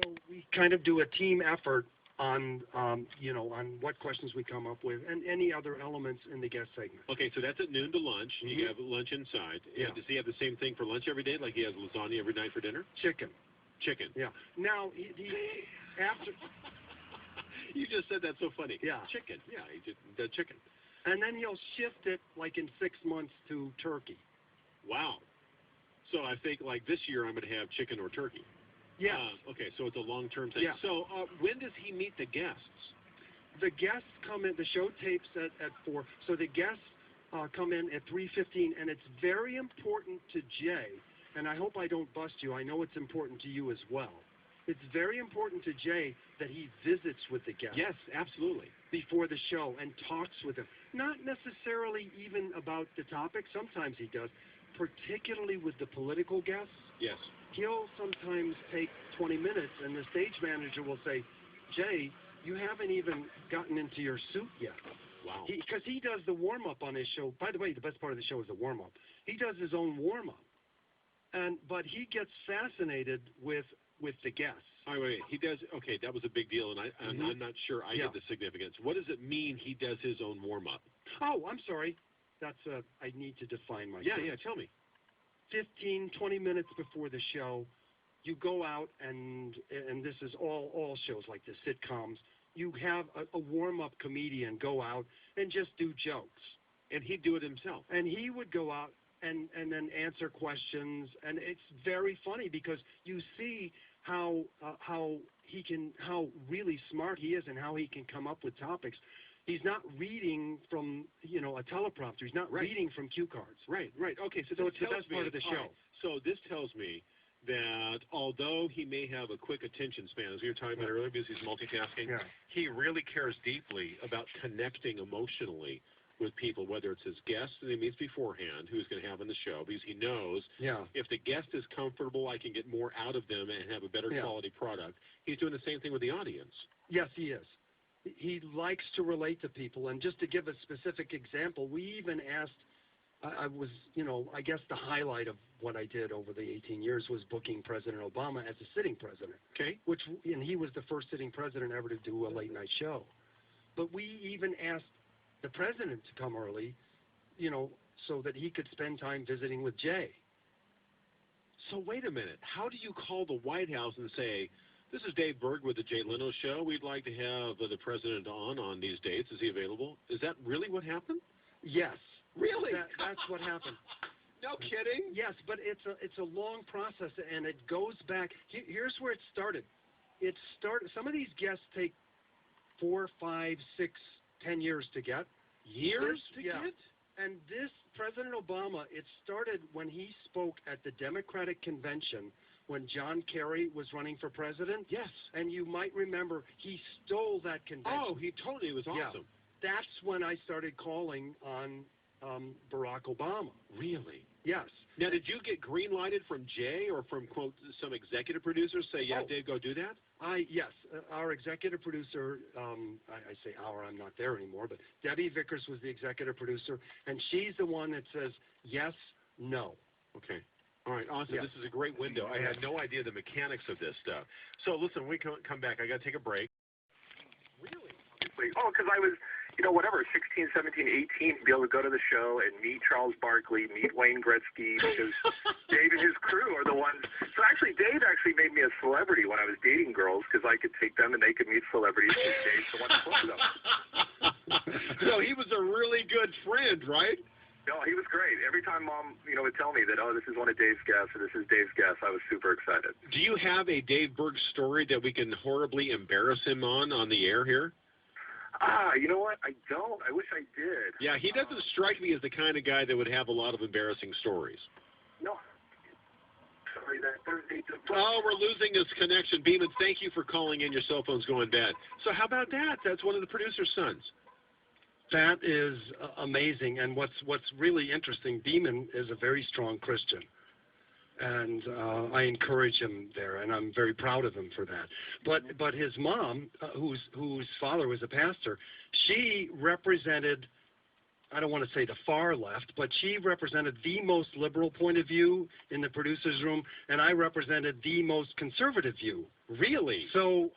So we kind of do a team effort on, on what questions we come up with and any other elements in the guest segment. Okay, so that's at noon to lunch. You have lunch inside. Yeah. Does he have the same thing for lunch every day, like he has lasagna every night for dinner? Chicken. Chicken. Yeah. Now, after... You just said that so funny. Yeah. Chicken. Yeah, he did the chicken. And then he'll shift it, like in 6 months, to turkey. Wow. So I think, like, this year I'm going to have chicken or turkey. Yeah. Okay, so it's a long-term thing. Yeah. So when does he meet the guests? The guests come in. The show tapes at 4. So the guests come in at 3:15, and it's very important to Jay, and I hope I don't bust you. I know it's important to you as well. It's very important to Jay that he visits with the guests. Yes, absolutely. Before the show and talks with them. Not necessarily even about the topic. Sometimes he does, particularly with the political guests. Yes. He'll sometimes take 20 minutes, and the stage manager will say, Jay, you haven't even gotten into your suit yet. Wow. Because he does the warm-up on his show. By the way, the best part of the show is the warm-up. He does his own warm-up. But he gets fascinated with the guests. Oh, wait, he does. Okay, that was a big deal, and I'm not sure I get the significance. What does it mean he does his own warm-up? Oh, I'm sorry. I need to define myself. Yeah, tell me. 15, 20 minutes before the show, you go out, and this is all shows like this, sitcoms, you have a warm-up comedian go out and just do jokes. And he'd do it himself. And he would go out and then answer questions, and it's very funny because you see how really smart he is and how he can come up with topics. He's not reading from, a teleprompter. He's not reading from cue cards. Right. Okay, so it's the best part of the show. Right. So this tells me that although he may have a quick attention span, as we were talking about earlier, because he's multitasking, he really cares deeply about connecting emotionally with people, whether it's his guests that he meets beforehand, who he's going to have on the show, because he knows if the guest is comfortable, I can get more out of them and have a better quality product. He's doing the same thing with the audience. Yes, he is. He likes to relate to people. And just to give a specific example, we even asked, I guess the highlight of what I did over the 18 years was booking President Obama as a sitting president. Okay. And he was the first sitting president ever to do a late night show. But we even asked the president to come early, so that he could spend time visiting with Jay. So wait a minute. How do you call the White House and say, this is Dave Berg with the Jay Leno Show. We'd like to have the president on these dates. Is he available? Is that really what happened? Yes. Really? That's what happened. No kidding? Yes, but it's a long process, and it goes back. Here's where it started. Some of these guests take 4, 5, 6, 10 years to get. Years to get? And this, President Obama, it started when he spoke at the Democratic Convention when John Kerry was running for president. Yes. And you might remember he stole that convention. Oh, he totally was awesome. Yeah. That's when I started calling on Barack Obama. Really? Yes. Now, did you get green-lighted from Jay or from, quote, some executive producers say, Dave, go do that? Yes. Our executive producer, I say our, I'm not there anymore, but Debbie Vickers was the executive producer, and she's the one that says yes, no. Okay. All right, awesome. Yeah. This is a great window. I had no idea the mechanics of this stuff. So, listen, when we come back, I got to take a break. Really? Oh, because I was, 16, 17, 18, be able to go to the show and meet Charles Barkley, meet Wayne Gretzky, because Dave and his crew are the ones. So actually, Dave made me a celebrity when I was dating girls, because I could take them and they could meet celebrities, because Dave's the one who booked them. So he was a really good friend, right? No, he was great. Every time Mom, would tell me that, this is one of Dave's guests or this is Dave's guest, I was super excited. Do you have a Dave Berg story that we can horribly embarrass him on the air here? You know what? I don't. I wish I did. Yeah, he doesn't strike me as the kind of guy that would have a lot of embarrassing stories. No. Sorry, that Thursday. Oh, we're losing this connection. Beeman, thank you for calling in. Your cell phone's going bad. So how about that? That's one of the producer's sons. That is amazing. And what's really interesting, Beeman is a very strong Christian. And I encourage him there, and I'm very proud of him for that. But his mom, whose father was a pastor, she represented I don't want to say the far left, but she represented the most liberal point of view in the producer's room, and I represented the most conservative view. Really? So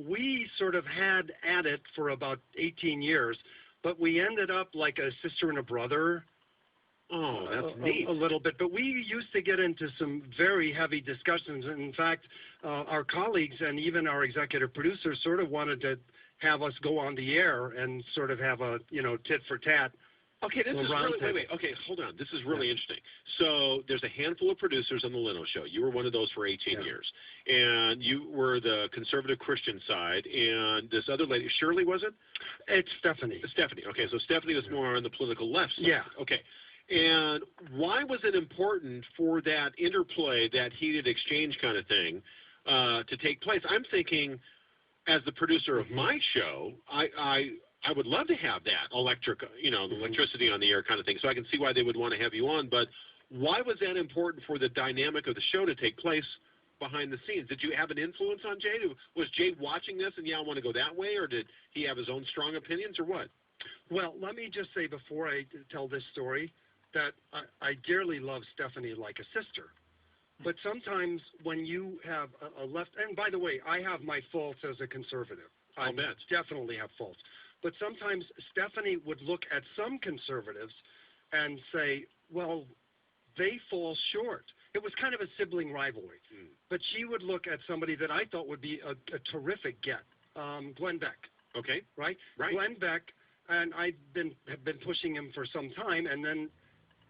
we sort of had at it for about 18 years, but we ended up like a sister and a brother. Oh, that's neat. A little bit, but we used to get into some very heavy discussions. And in fact, our colleagues and even our executive producers sort of wanted to have us go on the air and sort of have a, tit for tat. Okay, this is really, wait, okay, hold on. This is really interesting. So there's a handful of producers on the Leno show. You were one of those for 18 years. And you were the conservative Christian side. And this other lady, Shirley, was it? It's Stephanie. Stephanie. Okay, so Stephanie was more on the political left side. Yeah. Okay. And why was it important for that interplay, that heated exchange kind of thing, to take place? I'm thinking, as the producer of my show, I would love to have that the electricity on the air kind of thing, so I can see why they would want to have you on. But why was that important for the dynamic of the show to take place behind the scenes? Did you have an influence on Jay? Was Jay watching this and, I want to go that way, or did he have his own strong opinions, or what? Well, let me just say before I tell this story that I dearly love Stephanie like a sister. But sometimes when you have a left, and by the way, I have my faults as a conservative. I definitely have faults. But sometimes Stephanie would look at some conservatives and say, well, they fall short. It was kind of a sibling rivalry. But she would look at somebody that I thought would be a terrific get, Glenn Beck. Okay. Right? Glenn Beck, and have been pushing him for some time, and then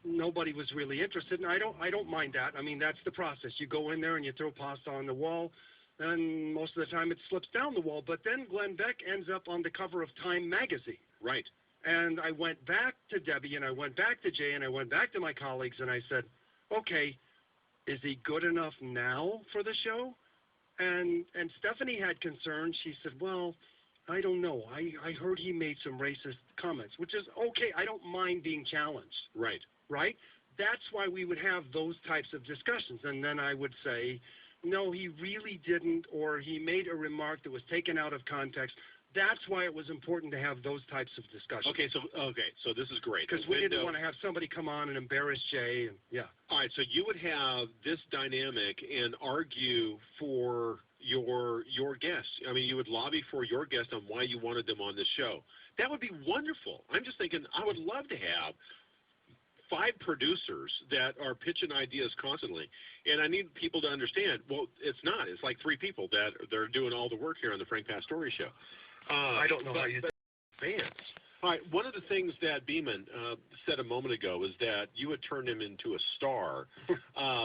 nobody was really interested, and I don't mind that. I mean, that's the process. You go in there and you throw pasta on the wall, and most of the time it slips down the wall. But then Glenn Beck ends up on the cover of Time magazine. Right. And I went back to Debbie, and I went back to Jay, and I went back to my colleagues, and I said, okay, is he good enough now for the show? And Stephanie had concerns. She said, well, I don't know. I heard he made some racist comments, which is okay. I don't mind being challenged. Right. Right? That's why we would have those types of discussions. And then I would say, no, he really didn't, or he made a remark that was taken out of context. That's why it was important to have those types of discussions. Okay, so this is great. Because we didn't want to have somebody come on and embarrass Jay. And, All right, so you would have this dynamic and argue for your guests. I mean, you would lobby for your guests on why you wanted them on the show. That would be wonderful. I'm just thinking I would love to have 5 producers that are pitching ideas constantly. And I need people to understand, well, it's not. It's like 3 people that are doing all the work here on the Frank Pastore show. I don't know how you fans. All right, one of the things that Beeman said a moment ago is that you had turned him into a star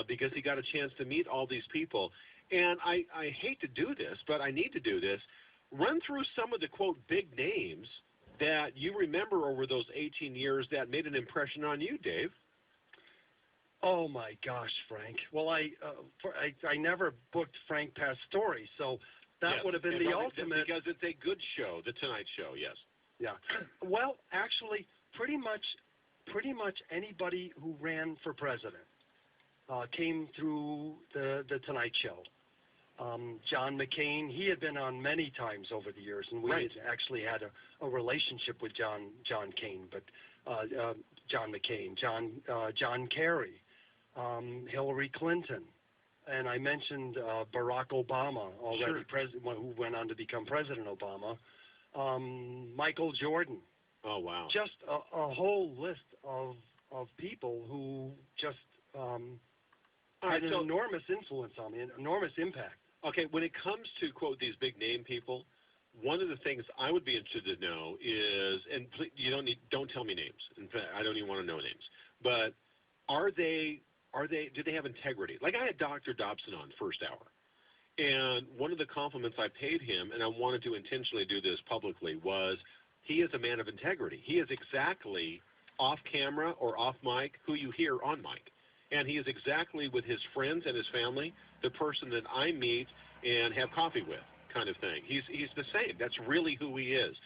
because he got a chance to meet all these people. And I hate to do this, but I need to do this. Run through some of the, quote, big names that you remember over those 18 years that made an impression on you, Dave. Oh, my gosh, Frank. Well, I never booked Frank Pastore, so that would have been the ultimate. Because it's a good show, The Tonight Show, yes. Yeah. Well, actually, pretty much anybody who ran for president came through the Tonight Show. John McCain, he had been on many times over the years, and we had actually had a relationship with John McCain, John Kerry, Hillary Clinton, and I mentioned Barack Obama already, who went on to become President Obama, Michael Jordan. Oh, wow. Just a whole list of people who just had an enormous influence on me, an enormous impact. Okay, when it comes to, quote, these big name people, one of the things I would be interested to know is, and please, don't tell me names. In fact, I don't even want to know names. But do they have integrity? Like I had Dr. Dobson on first hour. And one of the compliments I paid him, and I wanted to intentionally do this publicly, was he is a man of integrity. He is exactly off camera or off mic who you hear on mic. And he is exactly, with his friends and his family, the person that I meet and have coffee with, kind of thing. He's the same. That's really who he is.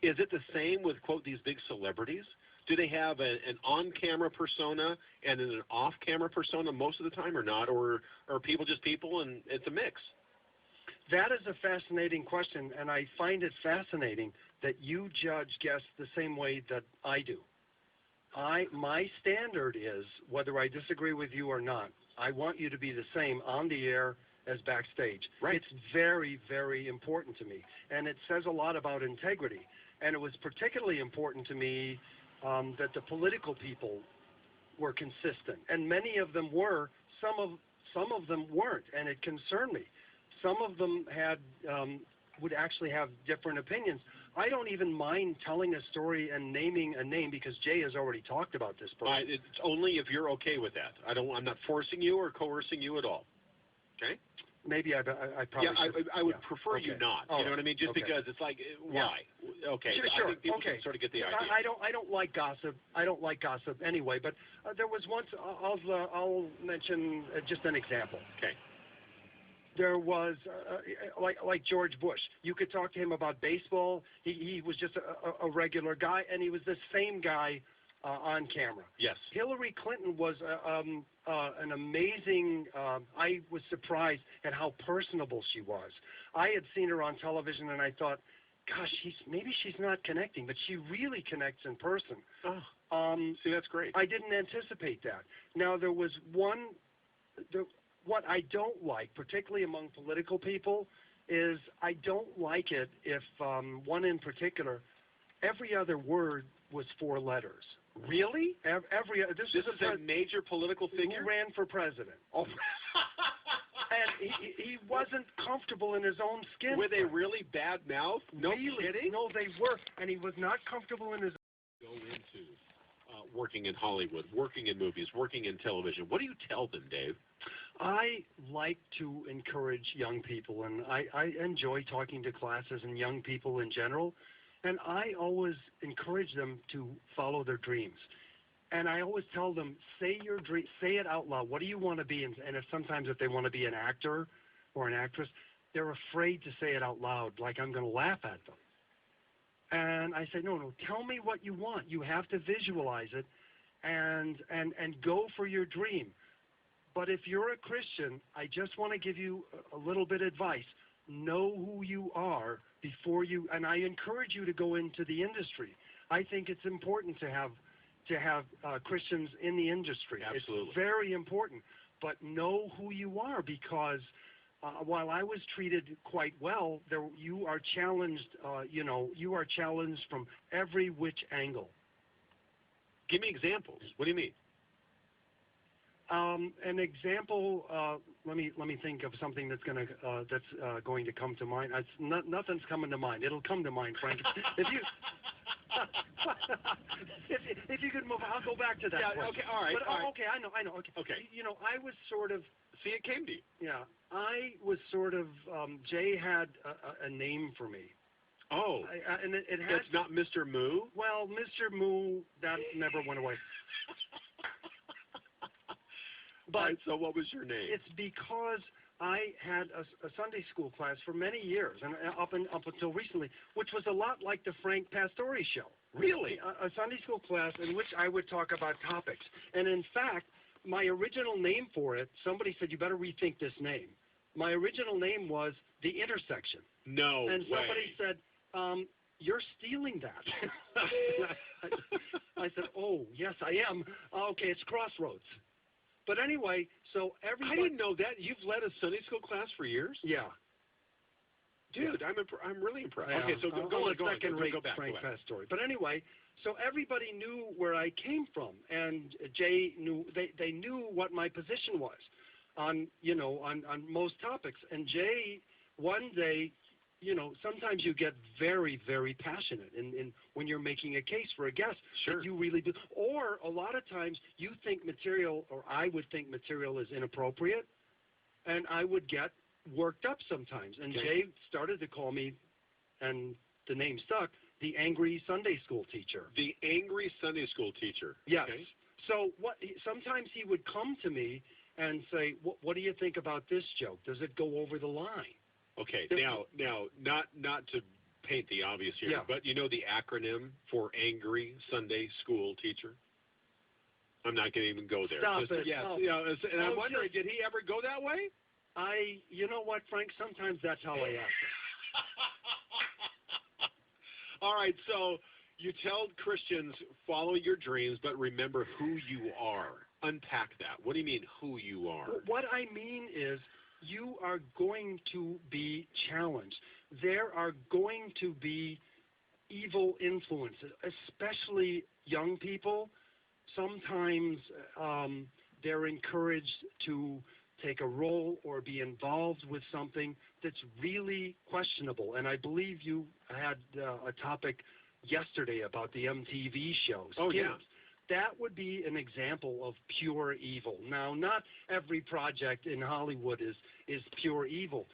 Is it the same with, quote, these big celebrities? Do they have an on-camera persona and an off-camera persona most of the time or not? Or are people just people and it's a mix? That is a fascinating question, and I find it fascinating that you judge guests the same way that I do. My standard is, whether I disagree with you or not, I want you to be the same on the air as backstage. Right. It's very, very important to me, and it says a lot about integrity. And it was particularly important to me that the political people were consistent, and many of them were. Some of them weren't, and it concerned me. Some of them would actually have different opinions. I don't even mind telling a story and naming a name because Jay has already talked about this person. It's only if you're okay with that. I'm not forcing you or coercing you at all. Okay? Maybe I probably should. I would prefer you not. You know what I mean? Just because it's like, why? Yeah. Okay. Sure. I think people can sort of get the idea. I don't like gossip. I don't like gossip anyway. But there was once. I'll mention just an example. Okay. There was like George Bush. You could talk to him about baseball. He was just a regular guy, and he was the same guy on camera. Yes. Hillary Clinton was an amazing. I was surprised at how personable she was. I had seen her on television, and I thought, gosh, maybe she's not connecting, but she really connects in person. See, that's great. I didn't anticipate that. Now, there was one. What I don't like, particularly among political people, is I don't like it if one in particular, every other word was 4 letters. Really? This is a major political figure? Who ran for president. Oh. And he wasn't comfortable in his own skin. Were they really bad mouth? No kidding? No, they were. And he was not comfortable in his go into working in Hollywood, working in movies, working in television. What do you tell them, Dave? I like to encourage young people, and I enjoy talking to classes and young people in general, and I always encourage them to follow their dreams. And I always tell them, say your dream, say it out loud. What do you want to be? And sometimes if they want to be an actor or an actress, they're afraid to say it out loud, like I'm going to laugh at them. And I say, no, tell me what you want. You have to visualize it and go for your dream. But if you're a Christian, I just want to give you a little bit of advice. Know who you are before you, and I encourage you to go into the industry. I think it's important to have Christians in the industry. Absolutely. It's very important. But know who you are, because while I was treated quite well, you are challenged. You are challenged from every which angle. Give me examples. What do you mean? An example. Let me think of something that's going to come to mind. Nothing's coming to mind. It'll come to mind, Frank. If you if you could move, I'll go back to that. Yeah. Question. Okay. All right. But, all right. Okay. I know. Okay. I was sort of. See, it came to you. Yeah. I was sort of. Jay had a name for me. Oh. And it had. It's not Mr. Moo? Well, Mr. Moo, that never went away. But right, so what was your name? It's because I had a Sunday school class for many years, and up until recently, which was a lot like the Frank Pastore show. Really? A Sunday school class in which I would talk about topics. And in fact, my original name for it, somebody said, you better rethink this name. My original name was The Intersection. No And way. somebody said, you're stealing that. I said, oh, yes, I am. Okay, it's Crossroads. But anyway, so everybody... I didn't know that. You've led a Sunday school class for years? Yeah. Dude, I'm really impressed. Yeah. Okay, so go on. Go back. Frank Pastore. But anyway, so everybody knew where I came from, and Jay knew, they knew what my position was on most topics. And Jay, one day, sometimes you get very, very passionate in when you're making a case for a guest. Sure. You really do. Or a lot of times you think material, or I would think material is inappropriate, and I would get worked up sometimes. And Jay started to call me, and the name stuck, the Angry Sunday School Teacher. The Angry Sunday School Teacher. Yes. Okay. So sometimes he would come to me and say, what do you think about this joke? Does it go over the line? Okay, now, not to paint the obvious here, but you know the acronym for Angry Sunday School Teacher? I'm not going to even go there. Stop it. Yes, and I'm wondering, did he ever go that way? You know what, Frank? Sometimes that's how I act. All right, so You tell Christians, follow your dreams, but remember who you are. Unpack that. What do you mean, who you are? What I mean is you are going to be challenged. There are going to be evil influences, especially young people. Sometimes they're encouraged to take a role or be involved with something that's really questionable. And I believe you had a topic yesterday about the MTV shows. Oh, yeah. That would be an example of pure evil. Now, not every project in Hollywood is pure evil,